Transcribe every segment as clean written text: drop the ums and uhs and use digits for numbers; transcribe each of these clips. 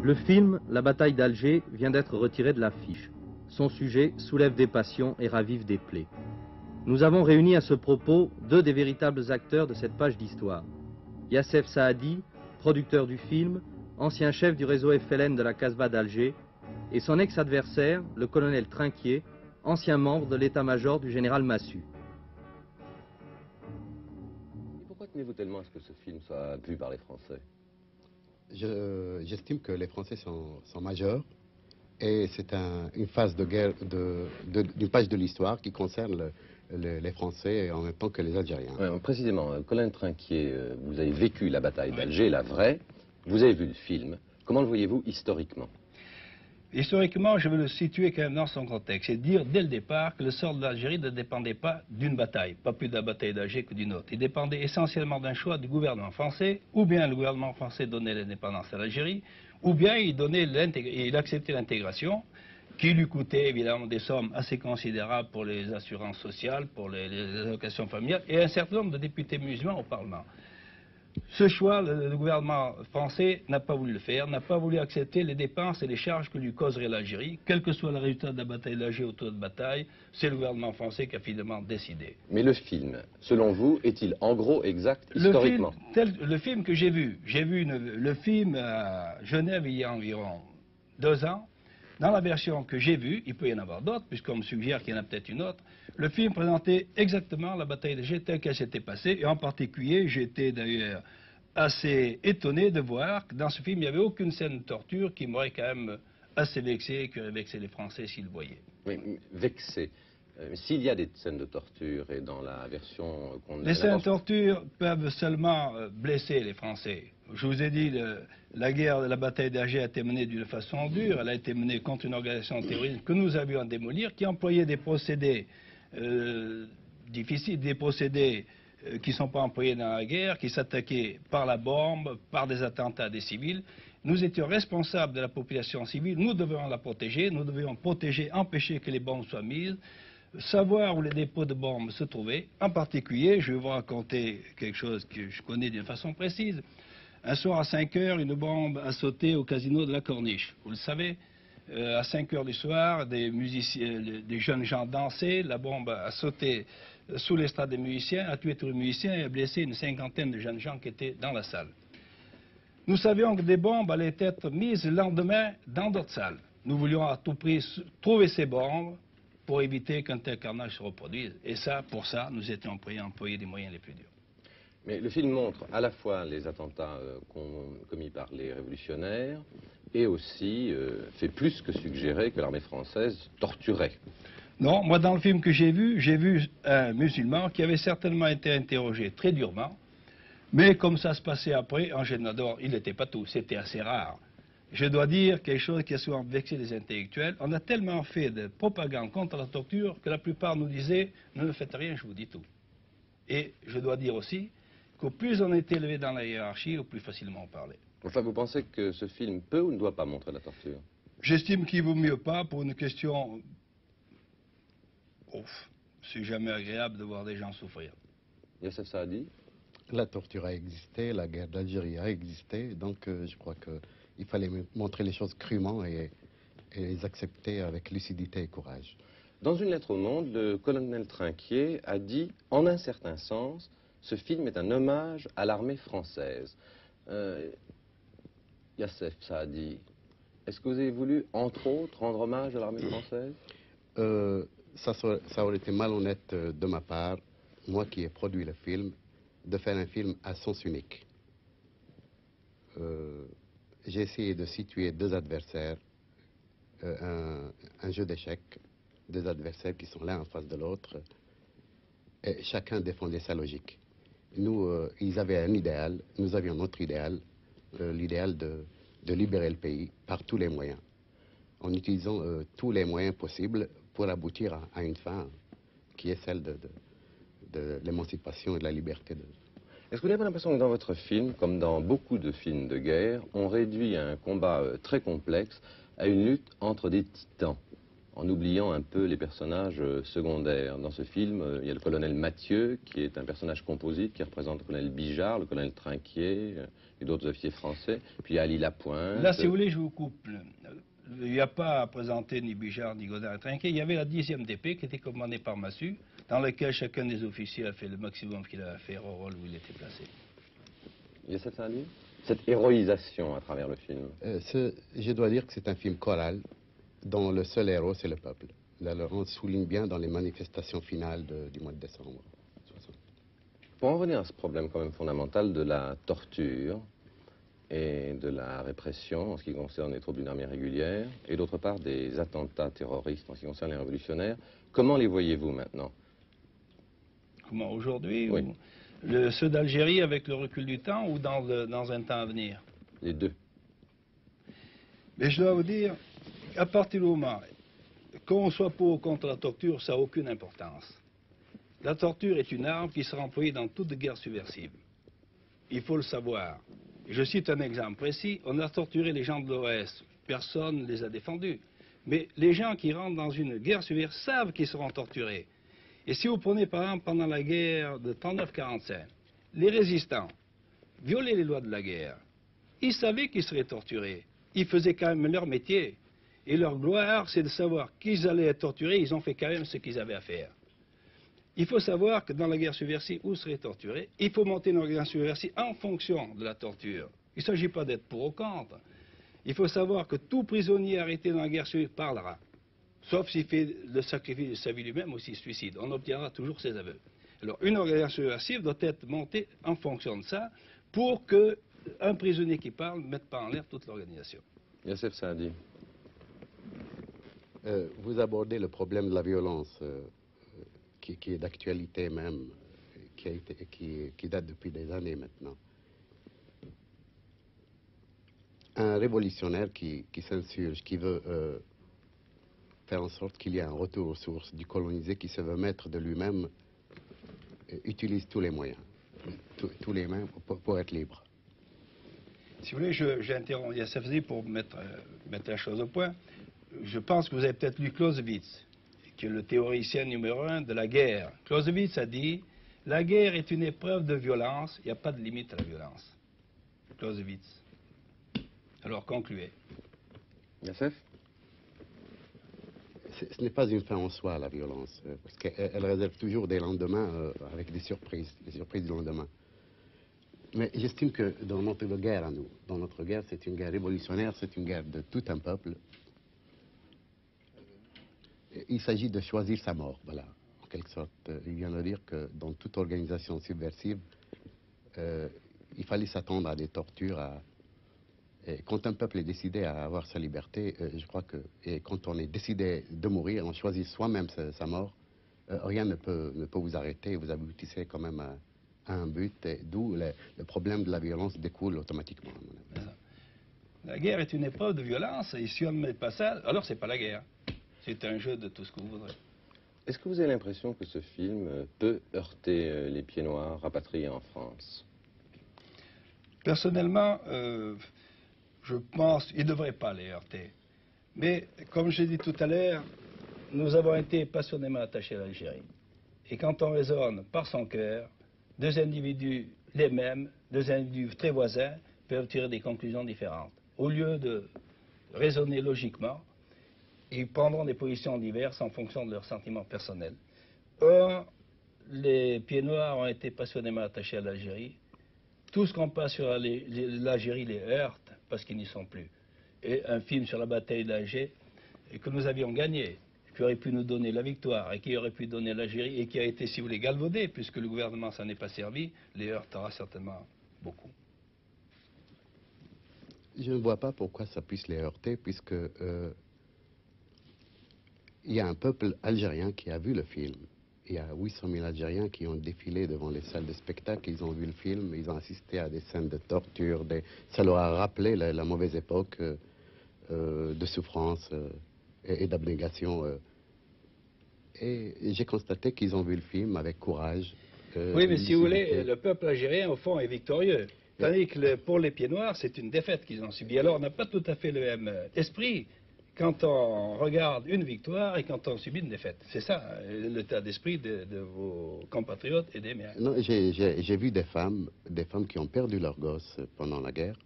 Le film La bataille d'Alger vient d'être retiré de l'affiche. Son sujet soulève des passions et ravive des plaies. Nous avons réuni à ce propos deux des véritables acteurs de cette page d'histoire. Yassef Saadi, producteur du film, ancien chef du réseau FLN de la Casbah d'Alger, et son ex-adversaire, le colonel Trinquier, ancien membre de l'état-major du général Massu. Et pourquoi tenez-vous tellement à ce que ce film soit vu par les Français? J'estime que les Français sont majeurs et c'est une phase de guerre, d'une page de l'histoire qui concerne les Français en même temps que les Algériens. Ouais, précisément, colonel Trinquier, vous avez vécu la bataille d'Alger, la vraie, vous avez vu le film. Comment le voyez-vous historiquement? Historiquement, je veux le situer quand même dans son contexte et dire dès le départ que le sort de l'Algérie ne dépendait pas d'une bataille, pas plus de la bataille d'Alger que d'une autre. Il dépendait essentiellement d'un choix du gouvernement français, ou bien le gouvernement français donnait l'indépendance à l'Algérie, ou bien il acceptait l'intégration, qui lui coûtait évidemment des sommes assez considérables pour les assurances sociales, pour les allocations familiales, et un certain nombre de députés musulmans au Parlement. Ce choix, le gouvernement français n'a pas voulu le faire, n'a pas voulu accepter les dépenses et les charges que lui causerait l'Algérie. Quel que soit le résultat de la bataille d'Alger ou de bataille, c'est le gouvernement français qui a finalement décidé. Mais le film, selon vous, est-il en gros exact historiquement? Le film que j'ai vu le film à Genève il y a environ 2 ans. Dans la version que j'ai vue, il peut y en avoir d'autres, puisqu'on me suggère qu'il y en a peut-être une autre, le film présentait exactement la bataille d'Alger telle qu'elle s'était passée, et en particulier, j'étais d'ailleurs assez étonné de voir que dans ce film, il n'y avait aucune scène de torture qui m'aurait quand même assez vexé, et qui aurait vexé les Français s'ils le voyaient. Mais vexé. S'il y a des scènes de torture, et dans la version qu'on a... Les scènes de torture peuvent seulement blesser les Français. Je vous ai dit, la guerre de la bataille d'Alger a été menée d'une façon dure. Elle a été menée contre une organisation terroriste que nous avions à démolir, qui employait des procédés difficiles, des procédés qui ne sont pas employés dans la guerre, qui s'attaquaient par la bombe, par des attentats à des civils. Nous étions responsables de la population civile, nous devions la protéger, nous devions protéger, empêcher que les bombes soient mises, savoir où les dépôts de bombes se trouvaient. En particulier, je vais vous raconter quelque chose que je connais d'une façon précise. Un soir à 5 heures, une bombe a sauté au casino de la Corniche. Vous le savez, à 5 heures du soir, des jeunes gens dansaient, la bombe a sauté sous l'estrade des musiciens, a tué tous les musiciens et a blessé une 50aine de jeunes gens qui étaient dans la salle. Nous savions que des bombes allaient être mises le lendemain dans d'autres salles. Nous voulions à tout prix trouver ces bombes pour éviter qu'un tel carnage se reproduise. Et ça, pour ça, nous étions prêts à employer les moyens les plus durs. Mais le film montre à la fois les attentats commis par les révolutionnaires et aussi fait plus que suggérer que l'armée française torturait. Non, moi dans le film que j'ai vu un musulman qui avait certainement été interrogé très durement, mais comme ça se passait après, en général, il n'était pas tout, c'était assez rare. Je dois dire quelque chose qui a souvent vexé les intellectuels. On a tellement fait de propagande contre la torture que la plupart nous disaient « ne faites rien, je vous dis tout ». Et je dois dire aussi qu'au plus on est élevé dans la hiérarchie, au plus facilement on parlait. Enfin, vous pensez que ce film peut ou ne doit pas montrer la torture? J'estime qu'il vaut mieux pas pour une question... Ouf, c'est jamais agréable de voir des gens souffrir. Yassef Saadi? La torture a existé, la guerre d'Algérie a existé, donc je crois qu'il fallait montrer les choses crûment et les accepter avec lucidité et courage. Dans une lettre au Monde, le colonel Trinquier a dit, en un certain sens, ce film est un hommage à l'armée française. Yassef Saadi, est-ce que vous avez voulu, entre autres, rendre hommage à l'armée française? Ça aurait été malhonnête de ma part, moi qui ai produit le film, de faire un film à sens unique. J'ai essayé de situer deux adversaires, un jeu d'échecs, deux adversaires qui sont l'un en face de l'autre, et chacun défendait sa logique. Nous, ils avaient un idéal, nous avions notre idéal, l'idéal de libérer le pays par tous les moyens, en utilisant tous les moyens possibles pour aboutir à une fin qui est celle de l'émancipation et de la liberté. Est-ce que vous n'avez pas l'impression que dans votre film, comme dans beaucoup de films de guerre, on réduit un combat très complexe à une lutte entre des titans, en oubliant un peu les personnages secondaires. Dans ce film, il y a le colonel Mathieu, qui est un personnage composite, qui représente le colonel Bijard, le colonel Trinquier, et d'autres officiers français. Puis il y a Ali Lapointe. Là, si vous voulez, je vous coupe. Il n'y a pas à présenter ni Bijard, ni Godard et Trinquier. Il y avait la 10e DP qui était commandée par Massu, dans laquelle chacun des officiers a fait le maximum qu'il a fait au rôle où il était placé. Il y a cette héroïsation à travers le film. Je dois dire que c'est un film choral dont le seul héros, c'est le peuple. Là, on souligne bien dans les manifestations finales du mois de décembre. Pour en revenir à ce problème quand même fondamental de la torture et de la répression en ce qui concerne les troupes d'une armée régulière, et d'autre part des attentats terroristes en ce qui concerne les révolutionnaires, comment les voyez-vous maintenant? Comment, aujourd'hui? Oui. Ceux d'Algérie avec le recul du temps ou dans un temps à venir? Les deux. Mais je dois vous dire, à partir du moment qu'on soit pour ou contre la torture, ça n'a aucune importance. La torture est une arme qui sera employée dans toute guerre subversive. Il faut le savoir. Je cite un exemple précis. On a torturé les gens de l'OS. Personne ne les a défendus. Mais les gens qui rentrent dans une guerre subversive savent qu'ils seront torturés. Et si vous prenez par exemple pendant la guerre de 39-45, les résistants violaient les lois de la guerre. Ils savaient qu'ils seraient torturés. Ils faisaient quand même leur métier. Et leur gloire, c'est de savoir qu'ils allaient être torturés. Ils ont fait quand même ce qu'ils avaient à faire. Il faut savoir que dans la guerre subversive, où seraient torturés, il faut monter une organisation subversive en fonction de la torture. Il ne s'agit pas d'être pour ou contre. Il faut savoir que tout prisonnier arrêté dans la guerre subversive parlera. Sauf s'il fait le sacrifice de sa vie lui-même ou s'il se suicide. On obtiendra toujours ses aveux. Alors, une organisation subversive doit être montée en fonction de ça pour qu'un prisonnier qui parle ne mette pas en l'air toute l'organisation. Youssef Saadi. Vous abordez le problème de la violence, qui est d'actualité même, qui date depuis des années maintenant. Un révolutionnaire qui s'insurge, qui veut faire en sorte qu'il y ait un retour aux sources du colonisé, qui se veut mettre de lui-même, utilise tous les moyens, tous les moyens pour être libre. Si vous voulez, j'interromps Youssef Saadi pour mettre la chose au point. Je pense que vous avez peut-être lu Clausewitz, qui est le théoricien numéro 1 de la guerre. Clausewitz a dit « La guerre est une épreuve de violence, il n'y a pas de limite à la violence. » Clausewitz. Alors, concluez. Youssef ? Ce n'est pas une fin en soi, la violence, parce qu'elle réserve toujours des lendemains avec des surprises du lendemain. Mais j'estime que dans notre guerre à nous, dans notre guerre, c'est une guerre révolutionnaire, c'est une guerre de tout un peuple. Il s'agit de choisir sa mort, voilà, en quelque sorte. Il vient de dire que dans toute organisation subversive, il fallait s'attendre à des tortures. Et quand un peuple est décidé à avoir sa liberté, je crois que, et quand on est décidé de mourir, on choisit soi-même sa mort, rien ne peut vous arrêter, vous aboutissez quand même à un but, d'où le problème de la violence découle automatiquement. La guerre est une épreuve de violence, et si on ne met pas ça, alors c'est pas la guerre. C'est un jeu de tout ce que vous voudrez. Est-ce que vous avez l'impression que ce film peut heurter les pieds noirs rapatriés en France? Personnellement, je pense qu'il ne devrait pas les heurter. Mais, comme j'ai dit tout à l'heure, nous avons été passionnément attachés à l'Algérie. Et quand on raisonne par son cœur, deux individus les mêmes, deux individus très voisins, peuvent tirer des conclusions différentes. Au lieu de raisonner logiquement, ils prendront des positions diverses en fonction de leurs sentiments personnels. Or, les pieds noirs ont été passionnément attachés à l'Algérie. Tout ce qu'on passe sur l'Algérie les heurte parce qu'ils n'y sont plus. Et un film sur la bataille d'Alger que nous avions gagné, qui aurait pu nous donner la victoire et qui aurait pu donner l'Algérie et qui a été, si vous voulez, galvaudé, puisque le gouvernement s'en est pas servi, les heurtera certainement beaucoup. Je ne vois pas pourquoi ça puisse les heurter, puisque il y a un peuple algérien qui a vu le film. Il y a 800 000 Algériens qui ont défilé devant les salles de spectacle, ils ont vu le film, ils ont assisté à des scènes de torture, ça leur a rappelé la mauvaise époque de souffrance et d'abnégation. Et j'ai constaté qu'ils ont vu le film avec courage. Oui, mais si vous voulez, le peuple algérien, au fond, est victorieux. Tandis que pour les pieds noirs, c'est une défaite qu'ils ont subie. Alors, on n'a pas tout à fait le même esprit quand on regarde une victoire et quand on subit une défaite. C'est ça l'état d'esprit de vos compatriotes et des miens. Non, j'ai vu des femmes qui ont perdu leurs gosses pendant la guerre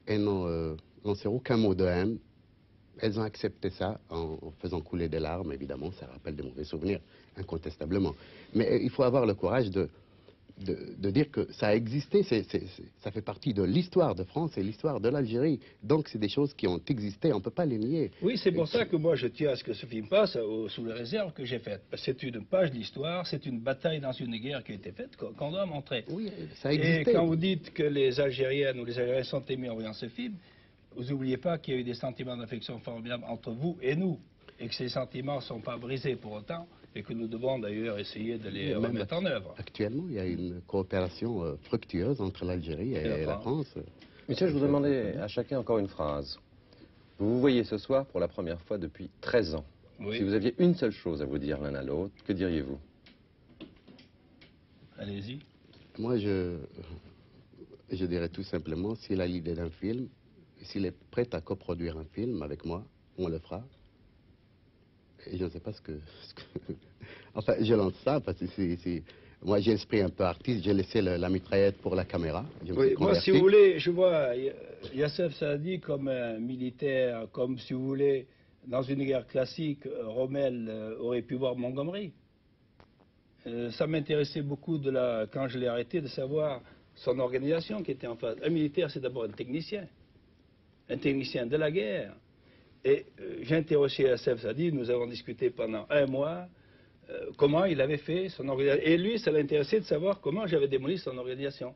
et n'ont aucun mot de haine. Elles ont accepté ça en faisant couler des larmes, évidemment, ça rappelle des mauvais souvenirs, incontestablement. Mais il faut avoir le courage de dire que ça a existé, ça fait partie de l'histoire de France et l'histoire de l'Algérie. Donc c'est des choses qui ont existé, on ne peut pas les nier. Oui, c'est pour ça que moi je tiens à ce que ce film passe sous les réserves que j'ai faites. C'est une page d'histoire, c'est une bataille dans une guerre qui a été faite qu'on doit montrer. Oui, ça a existé. Et quand vous dites que les Algériennes ou les Algériens sont émus en voyant ce film, vous n'oubliez pas qu'il y a eu des sentiments d'affection formidables entre vous et nous, et que ces sentiments ne sont pas brisés pour autant, et que nous devons d'ailleurs essayer de les remettre en œuvre. Actuellement, il y a une coopération fructueuse entre l'Algérie et la France. Monsieur, je vous demandais à chacun encore une phrase. Vous vous voyez ce soir pour la première fois depuis 13 ans. Oui. Si vous aviez une seule chose à vous dire l'un à l'autre, que diriez-vous? Allez-y. Moi, je dirais tout simplement, s'il a l'idée d'un film, s'il est prêt à coproduire un film avec moi, on le fera. Et je ne sais pas ce que... Enfin, je lance ça parce que moi, j'ai l'esprit un peu artiste. J'ai laissé la mitraillette pour la caméra. Oui, moi, si vous voulez, je vois Youssef Saadi comme un militaire, comme, si vous voulez, dans une guerre classique, Rommel aurait pu voir Montgomery. Ça m'intéressait beaucoup, quand je l'ai arrêté, de savoir son organisation qui était en face. Un militaire, c'est d'abord un technicien de la guerre. Et j'ai interrogé Youssef Saadi, nous avons discuté pendant un mois comment il avait fait son organisation. Et lui, ça l'intéressait de savoir comment j'avais démoli son organisation.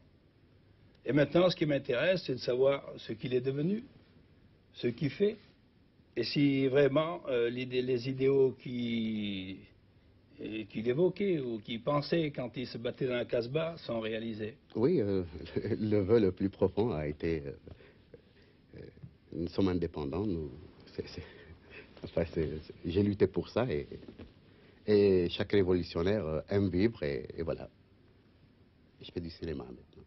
Et maintenant, ce qui m'intéresse, c'est de savoir ce qu'il est devenu, ce qu'il fait, et si vraiment les idéaux qu'il évoquait ou qu'il pensait quand il se battait dans la Casbah sont réalisés. Oui, le vœu le plus profond a été... nous sommes indépendants, j'ai lutté pour ça et chaque révolutionnaire aime vivre et voilà. Je fais du cinéma maintenant.